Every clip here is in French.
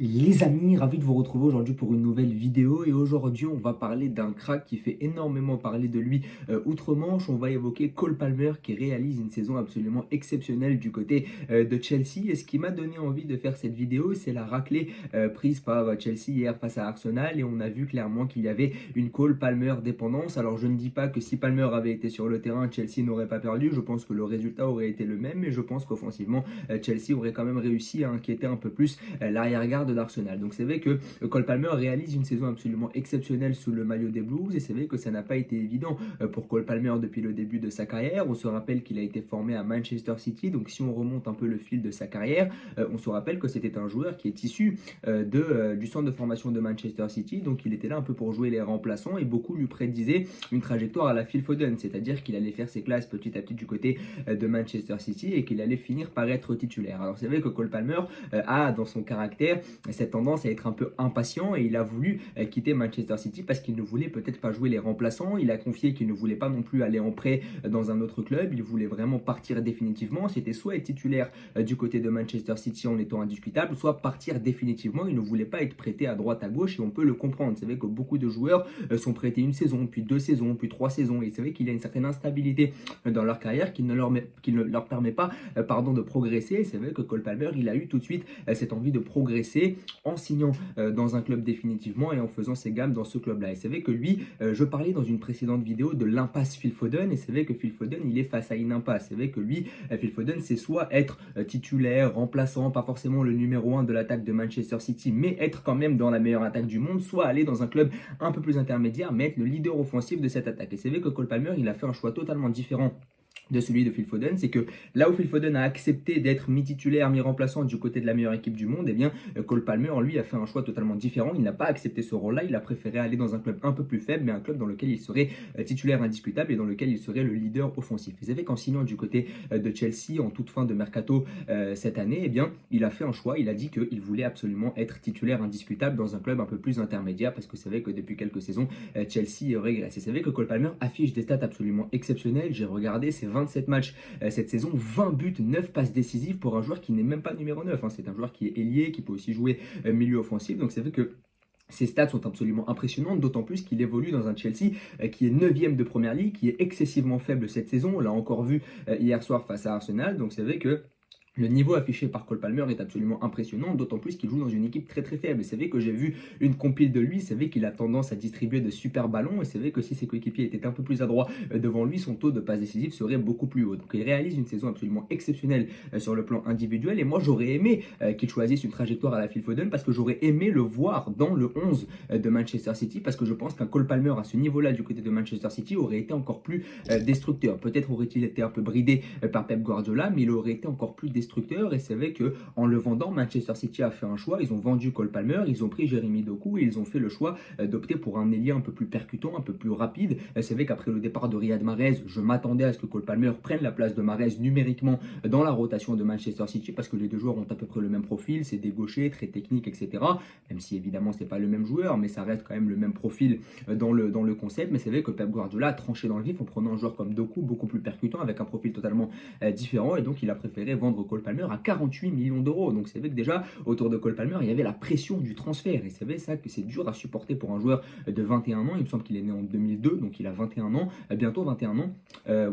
Les amis, ravi de vous retrouver aujourd'hui pour une nouvelle vidéo et aujourd'hui on va parler d'un crack qui fait énormément parler de lui outre-Manche. On va évoquer Cole Palmer qui réalise une saison absolument exceptionnelle du côté de Chelsea et ce qui m'a donné envie de faire cette vidéo c'est la raclée prise par Chelsea hier face à Arsenal et on a vu clairement qu'il y avait une Cole Palmer dépendance. Alors je ne dis pas que si Palmer avait été sur le terrain Chelsea n'aurait pas perdu, je pense que le résultat aurait été le même mais je pense qu'offensivement Chelsea aurait quand même réussi à inquiéter un peu plus l'arrière-garde d'Arsenal. Donc c'est vrai que Cole Palmer réalise une saison absolument exceptionnelle sous le maillot des Blues et c'est vrai que ça n'a pas été évident pour Cole Palmer depuis le début de sa carrière. On se rappelle qu'il a été formé à Manchester City, donc si on remonte un peu le fil de sa carrière, on se rappelle que c'était un joueur qui est issu du centre de formation de Manchester City, donc il était là un peu pour jouer les remplaçants et beaucoup lui prédisaient une trajectoire à la Phil Foden, c'est-à-dire qu'il allait faire ses classes petit à petit du côté de Manchester City et qu'il allait finir par être titulaire. Alors c'est vrai que Cole Palmer a dans son caractère cette tendance à être un peu impatient et il a voulu quitter Manchester City parce qu'il ne voulait peut-être pas jouer les remplaçants. Il a confié qu'il ne voulait pas non plus aller en prêt dans un autre club. Il voulait vraiment partir définitivement. C'était soit être titulaire du côté de Manchester City en étant indiscutable, soit partir définitivement. Il ne voulait pas être prêté à droite à gauche et on peut le comprendre. C'est vrai que beaucoup de joueurs sont prêtés une saison, puis 2 saisons, puis 3 saisons et c'est vrai qu'il y a une certaine instabilité dans leur carrière qui ne leur permet pas de progresser. Et c'est vrai que Cole Palmer, il a eu tout de suite cette envie de progresser en signant dans un club définitivement et en faisant ses gammes dans ce club-là. Et c'est vrai que lui, je parlais dans une précédente vidéo de l'impasse Phil Foden et c'est vrai que Phil Foden, il est face à une impasse. C'est vrai que lui, Phil Foden, c'est soit être titulaire, remplaçant, pas forcément le numéro 1 de l'attaque de Manchester City, mais être quand même dans la meilleure attaque du monde, soit aller dans un club un peu plus intermédiaire, mais être le leader offensif de cette attaque. Et c'est vrai que Cole Palmer, il a fait un choix totalement différent de celui de Phil Foden, c'est que là où Phil Foden a accepté d'être mi-titulaire, mi-remplaçant du côté de la meilleure équipe du monde, eh bien Cole Palmer, lui, a fait un choix totalement différent. Il n'a pas accepté ce rôle-là, il a préféré aller dans un club un peu plus faible, mais un club dans lequel il serait titulaire indiscutable et dans lequel il serait le leader offensif. Vous savez qu'en signant du côté de Chelsea en toute fin de mercato cette année, eh bien il a fait un choix, il a dit qu'il voulait absolument être titulaire indiscutable dans un club un peu plus intermédiaire, parce que c'est vrai que depuis quelques saisons, Chelsea régresse. Et c'est vrai que Cole Palmer affiche des stats absolument exceptionnelles. J'ai regardé ses 27 matchs cette saison, 20 buts, 9 passes décisives pour un joueur qui n'est même pas numéro 9. Hein. C'est un joueur qui est ailier, qui peut aussi jouer milieu offensif. Donc c'est vrai que ses stats sont absolument impressionnantes, d'autant plus qu'il évolue dans un Chelsea qui est 9e de Première Ligue, qui est excessivement faible cette saison. On l'a encore vu hier soir face à Arsenal. Donc c'est vrai que le niveau affiché par Cole Palmer est absolument impressionnant, d'autant plus qu'il joue dans une équipe très très faible. Et c'est vrai que j'ai vu une compile de lui, c'est vrai qu'il a tendance à distribuer de super ballons, et c'est vrai que si ses coéquipiers étaient un peu plus adroits devant lui, son taux de passes décisives serait beaucoup plus haut. Donc il réalise une saison absolument exceptionnelle sur le plan individuel, et moi j'aurais aimé qu'il choisisse une trajectoire à la Phil Foden, parce que j'aurais aimé le voir dans le 11 de Manchester City, parce que je pense qu'un Cole Palmer à ce niveau-là du côté de Manchester City aurait été encore plus destructeur. Peut-être aurait-il été un peu bridé par Pep Guardiola, mais il aurait été encore plus destructeur. Et c'est vrai que en le vendant, Manchester City a fait un choix. Ils ont vendu Cole Palmer, ils ont pris Jérémy Doku et ils ont fait le choix d'opter pour un ailier un peu plus percutant, un peu plus rapide. C'est vrai qu'après le départ de Riyad Mahrez, je m'attendais à ce que Cole Palmer prenne la place de Mahrez numériquement dans la rotation de Manchester City, parce que les deux joueurs ont à peu près le même profil, c'est des gauchers, très techniques, etc. Même si évidemment c'est pas le même joueur, mais ça reste quand même le même profil dans le concept. Mais c'est vrai que Pep Guardiola a tranché dans le vif en prenant un joueur comme Doku, beaucoup plus percutant, avec un profil totalement différent, et donc il a préféré vendre Cole Palmer à 48 millions d'euros. Donc c'est vrai que déjà autour de Cole Palmer il y avait la pression du transfert, et c'est vrai ça que c'est dur à supporter pour un joueur de 21 ans. Il me semble qu'il est né en 2002, donc il a 21 ans, bientôt 21 ans,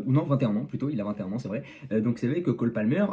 ou non 21 ans plutôt, il a 21 ans c'est vrai. Donc c'est vrai que Cole Palmer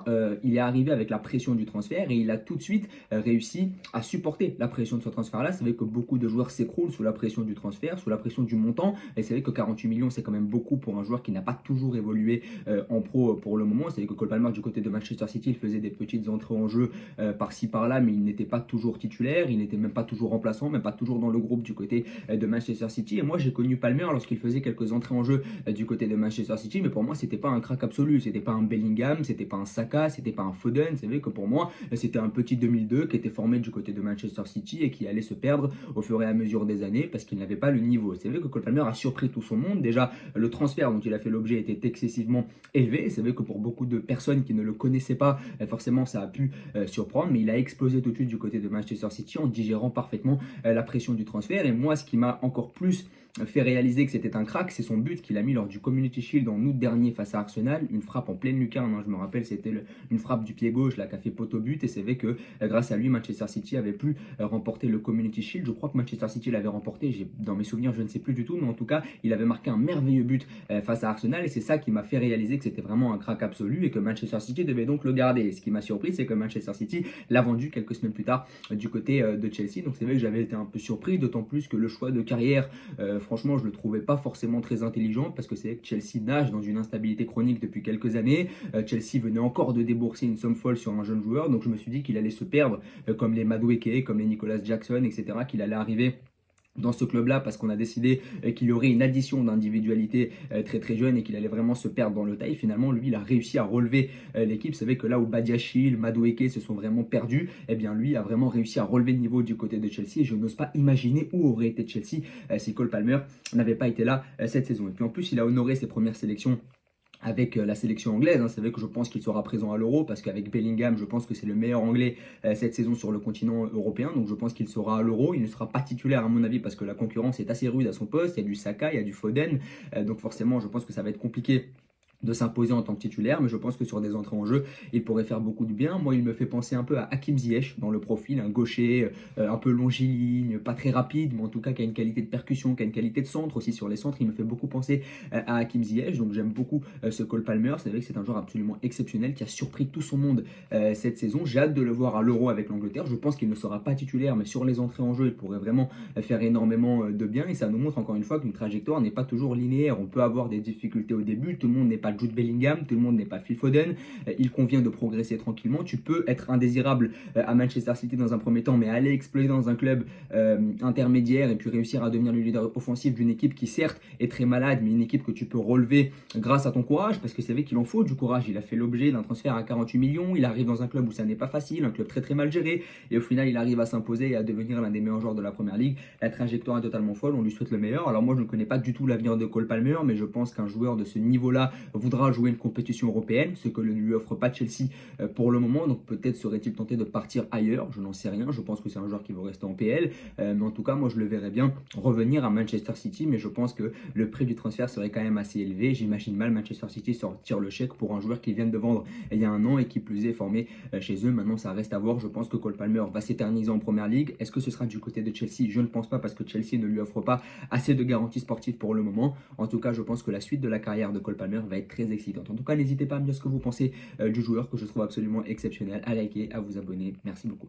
il est arrivé avec la pression du transfert et il a tout de suite réussi à supporter la pression de ce transfert là. C'est vrai que beaucoup de joueurs s'écroulent sous la pression du transfert, sous la pression du montant, et c'est vrai que 48 millions c'est quand même beaucoup pour un joueur qui n'a pas toujours évolué en pro pour le moment. C'est vrai que Cole Palmer du côté de Manchester City, il faisait des petites entrées en jeu par-ci par-là, mais il n'était pas toujours titulaire, il n'était même pas toujours remplaçant, même pas toujours dans le groupe du côté de Manchester City. Et moi j'ai connu Palmer lorsqu'il faisait quelques entrées en jeu du côté de Manchester City, mais pour moi c'était pas un crack absolu, c'était pas un Bellingham, c'était pas un Saka, c'était pas un Foden. C'est vrai que pour moi c'était un petit 2002 qui était formé du côté de Manchester City et qui allait se perdre au fur et à mesure des années parce qu'il n'avait pas le niveau. C'est vrai que Cole Palmer a surpris tout son monde. Déjà le transfert dont il a fait l'objet était excessivement élevé. C'est vrai que pour beaucoup de personnes qui ne le connaissaient pas, forcément ça a pu surprendre, mais il a explosé tout de suite du côté de Manchester City en digérant parfaitement la pression du transfert. Et moi ce qui m'a encore plus fait réaliser que c'était un crack, c'est son but qu'il a mis lors du Community Shield en août dernier face à Arsenal, une frappe en pleine lucarne, hein, je me rappelle, c'était une frappe du pied gauche là, qui a fait poteau but, et c'est vrai que grâce à lui, Manchester City avait pu remporter le Community Shield. Je crois que Manchester City l'avait remporté, dans mes souvenirs, je ne sais plus du tout, mais en tout cas, il avait marqué un merveilleux but face à Arsenal, et c'est ça qui m'a fait réaliser que c'était vraiment un crack absolu et que Manchester City devait donc le garder. Et ce qui m'a surpris, c'est que Manchester City l'a vendu quelques semaines plus tard du côté de Chelsea. Donc c'est vrai que j'avais été un peu surpris, d'autant plus que le choix de carrière, franchement, je le trouvais pas forcément très intelligent, parce que c'est vrai que Chelsea nage dans une instabilité chronique depuis quelques années. Chelsea venait encore de débourser une somme folle sur un jeune joueur, donc je me suis dit qu'il allait se perdre, comme les Madueke, comme les Nicolas Jackson, etc., qu'il allait arriver dans ce club-là, parce qu'on a décidé qu'il y aurait une addition d'individualité très très jeune et qu'il allait vraiment se perdre dans le taille. Finalement, lui, il a réussi à relever l'équipe. C'est vrai que là où Badiashile, Madueke se sont vraiment perdus, eh bien lui a vraiment réussi à relever le niveau du côté de Chelsea, et je n'ose pas imaginer où aurait été Chelsea si Cole Palmer n'avait pas été là cette saison. Et puis en plus, il a honoré ses premières sélections avec la sélection anglaise, hein. C'est vrai que je pense qu'il sera présent à l'Euro, parce qu'avec Bellingham, je pense que c'est le meilleur anglais cette saison sur le continent européen, donc je pense qu'il sera à l'Euro. Il ne sera pas titulaire à mon avis, parce que la concurrence est assez rude à son poste, il y a du Saka, il y a du Foden, donc forcément je pense que ça va être compliqué de s'imposer en tant que titulaire, mais je pense que sur des entrées en jeu, il pourrait faire beaucoup de bien. Moi, il me fait penser un peu à Hakim Ziyech dans le profil, un gaucher un peu longiligne, pas très rapide, mais en tout cas qui a une qualité de percussion, qui a une qualité de centre aussi sur les centres. Il me fait beaucoup penser à Hakim Ziyech, donc j'aime beaucoup ce Cole Palmer. C'est vrai que c'est un joueur absolument exceptionnel qui a surpris tout son monde cette saison. J'ai hâte de le voir à l'Euro avec l'Angleterre. Je pense qu'il ne sera pas titulaire, mais sur les entrées en jeu, il pourrait vraiment faire énormément de bien, et ça nous montre encore une fois qu'une trajectoire n'est pas toujours linéaire. On peut avoir des difficultés au début, tout le monde n'est pas Jude Bellingham, tout le monde n'est pas Phil Foden, il convient de progresser tranquillement. Tu peux être indésirable à Manchester City dans un premier temps, mais aller exploser dans un club intermédiaire et puis réussir à devenir le leader offensif d'une équipe qui certes est très malade, mais une équipe que tu peux relever grâce à ton courage, parce que c'est vrai qu'il en faut du courage. Il a fait l'objet d'un transfert à 48 millions, il arrive dans un club où ça n'est pas facile, un club très très mal géré, et au final il arrive à s'imposer et à devenir l'un des meilleurs joueurs de la première ligue. La trajectoire est totalement folle, on lui souhaite le meilleur. Alors moi je ne connais pas du tout l'avenir de Cole Palmer, mais je pense qu'un joueur de ce niveau-là voudra jouer une compétition européenne, ce que ne lui offre pas Chelsea pour le moment, donc peut-être serait-il tenté de partir ailleurs, je n'en sais rien. Je pense que c'est un joueur qui va rester en PL, mais en tout cas moi je le verrais bien revenir à Manchester City, mais je pense que le prix du transfert serait quand même assez élevé. J'imagine mal Manchester City sortir le chèque pour un joueur qu'ils viennent de vendre il y a un an et qui plus est formé chez eux. Maintenant ça reste à voir. Je pense que Cole Palmer va s'éterniser en première ligue. Est-ce que ce sera du côté de Chelsea? Je ne pense pas, parce que Chelsea ne lui offre pas assez de garanties sportives pour le moment. En tout cas je pense que la suite de la carrière de Cole Palmer va être très excitante. En tout cas n'hésitez pas à me dire ce que vous pensez du joueur, que je trouve absolument exceptionnel, à liker, à vous abonner. Merci beaucoup.